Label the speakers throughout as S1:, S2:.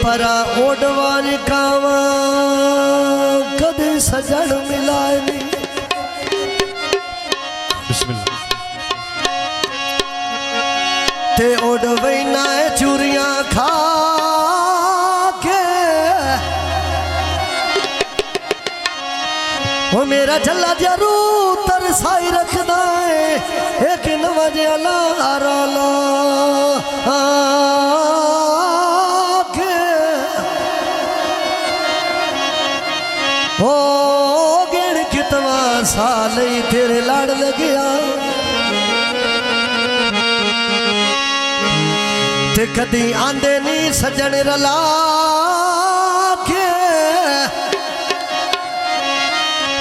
S1: परा ओडवान कावा कदे सजन मिलाए नी। ते ओडवई ना चूरियां खा के वो मेरा जल्ला जरूर तरसाई रखदा है एक नवाजे लारा ला साल तेरे लड़ लगिया ते कदी आंदे नहीं सजन रला के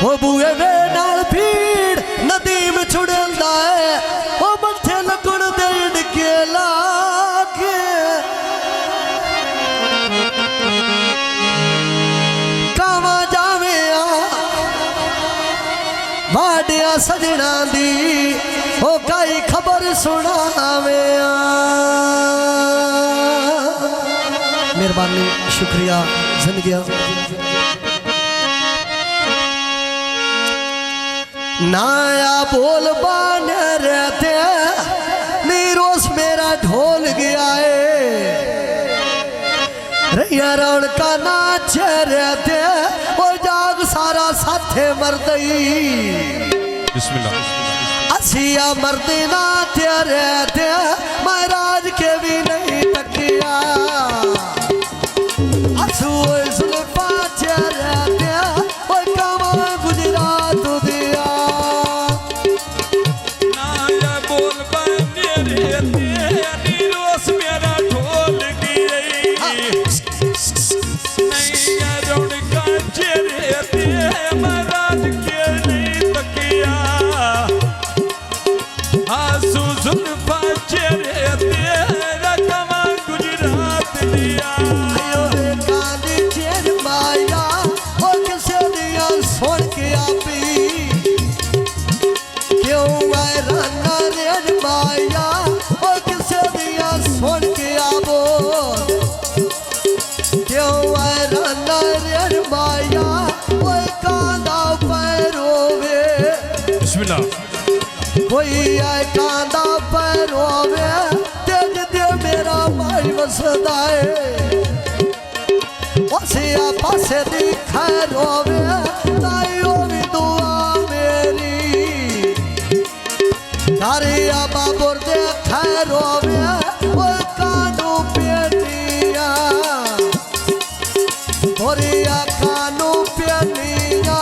S1: वो बुए वे नाल भीड़ नदीम छुड़दा है वो मथे लगन दे के ला के कावा जावे वाडिया सजना दी ओ कई खबर सुनावे। मेहरबानी शुक्रिया जिंदगी नाया बोल बाने रहते नीरोस मेरा ढोल गया है रैया रौनका नाच रहते वो जाग सारा साथे मरदई असिया मर्दिना तेरे थे महाराज के भी नहीं तकिया असू जुल्फा तेरे थे वो कमा गुजरात दिया
S2: नाया बोल बने रहते नीरोस मेरा ढोल गई नैया रौनका तेरे थे महाराज के नहीं तकिया आंसू जुल्फा चेहरे तेरा कमा गुजरात दिया
S1: आयो रे कांदी चेर माया ओ किसे दिया सुन के आपी क्यों आए राना रे माया ओ किसे दिया सुन के आबो क्यों आए राना रे माया ओ कांदा पैरोवे बिस्मिल्लाह कोई आए कांदा पैरोवे तेज दे मेरा भाई वसदा है वसिया पासे दी खैरोवे ताइयो भी दुआ मेरी तारिया बाबुर दे खैरोवे ओ कानू पेटिया बोरिया कानू पेटिया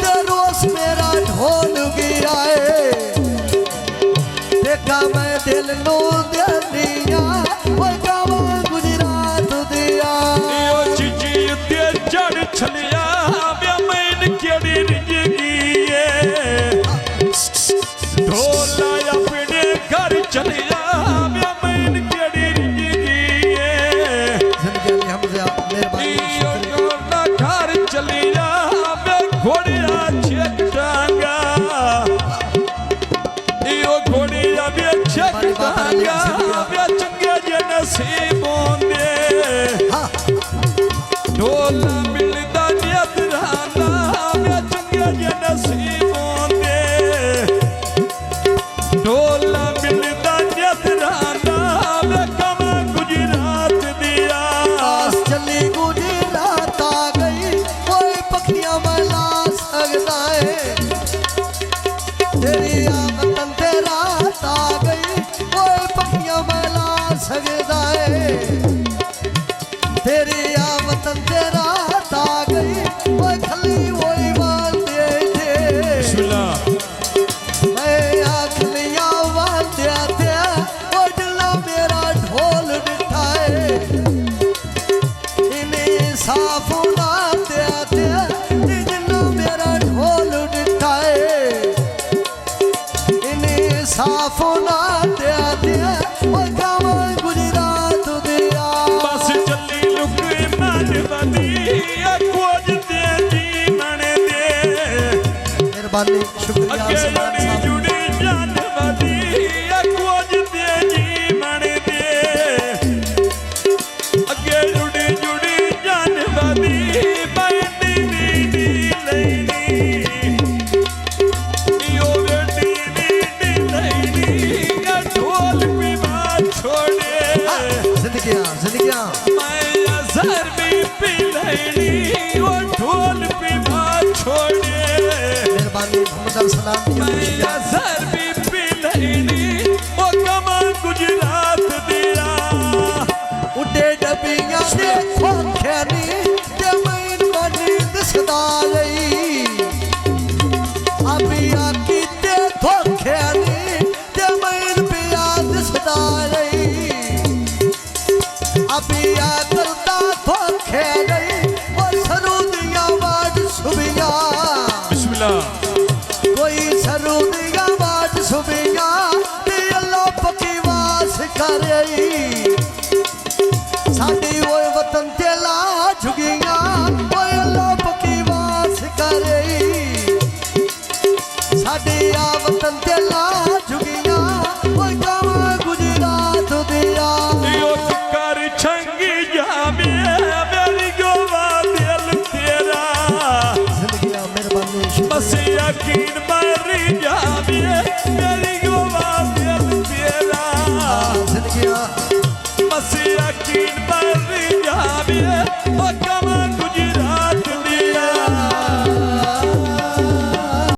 S1: ते रोस मेरा ढोल गया है देखा मैं दिल नो दिया वो गावा गुजरात दिया
S2: यो चिची ते चढ़ छलिया वे मैन केड़ी रिजगी है ढोला अपने घर चलिया वे मैन केड़ी रिजगी है
S1: जिंदगी में हमसे मेहरबानी
S2: यो ढोला घर चलिया वे घोड़िया छेक टांगा यो घोड़िया वे छेक टांगा वे चंगे जे नसीबों दे ढोला मिलदा नियत राना वे चंगे जे नसीबों दे ढोला मिलदा नियत राना वे कमा गुजरात दिया
S1: आस चली गुजरात आ गई कोई पखियां मला सकता है तेरी वतन तेरा आ गई कोई पखियां मला सकता है तेरी वतन तेरा आ गई कोई खली वही बांधे थे मैं आखलिया बांधे थे वो डला मेरा ढोल बिठा है इन्हें साफ ना दे जिन्ना मेरा ढोल बिठा है इन्हें साफ ना दे वो गावा गुजरात ਮਿਹਰਬਾਨੀ ਸ਼ੁਕਰੀਆ
S2: ਅੱਗੇ
S1: ਸਮਾਨ ਸਾਹਿਬ
S2: ਜੁੜੀ ਜਾਨ ਵਧੀ ਕੁਝ ਤੇ ਜੀ ਮਣਦੇ ਅੱਗੇ ਜੁੜੀ ਜਾਨ ਵਧੀ ਬੈਠੀ ਨੀ ਲੈਣੀ ਓ ਵੇਟੀ ਨੀ ਲੈਣੀ ਢੋਲ ਪੀਵਾ ਛੋੜੇ
S1: ਜ਼ਿੰਦਗੀਆਂ
S2: ਮੈਂ ਅਜ਼ਰ ਵੀ ਪੀ ਲੈਣੀ ਓ ਢੋਲ ਪੀਵਾ ਛੋੜੇ
S1: ਮਿਹਰਬਾਨੀ ਮੁਹੰਮਦ ਅਰਸਲਾਨ ਜੀ
S2: ਮੈਂ ਅਜ਼ਰ ਵੀ ਪੀ ਲੈਣੀ ਓ ਕਮਾ ਗੁਜਰਾਤ ਦਿਆ
S1: ਉੱਡੇ ਡੱਬੀਆਂ ਦੇ ਖੋਖੇ ਨੀ ਤੇ ਮੈਨੂੰ ਬਣੀ ਦਿਸਦਾ ਰਹੀ ਆਪੀਆਂ ਕੀਤੇ ਧੋਖੇ ਨੀ ਤੇ ਮੈਨੂੰ ਪਿਆ ਦਿਸਦਾ ਰਹੀ ਆਪੀਆਂ ਕਰਦਾ ਧੋਖੇ ਨਹੀਂ ਉਹ ਸਰੂ ਦੀਆਂ ਬਾਟ ਸੁਬੀਆਂ
S2: ਬਿਸਮਿਲ੍ਲਾ
S1: ਕੋਈ ਸਰੂ ਦੀਆਂ ਬਾਟ ਸੁਬੀਆਂ ਤੇ ਅੱਲਾ ਪੱਕੀ ਵਾਸ ਕਰ ਰਹੀ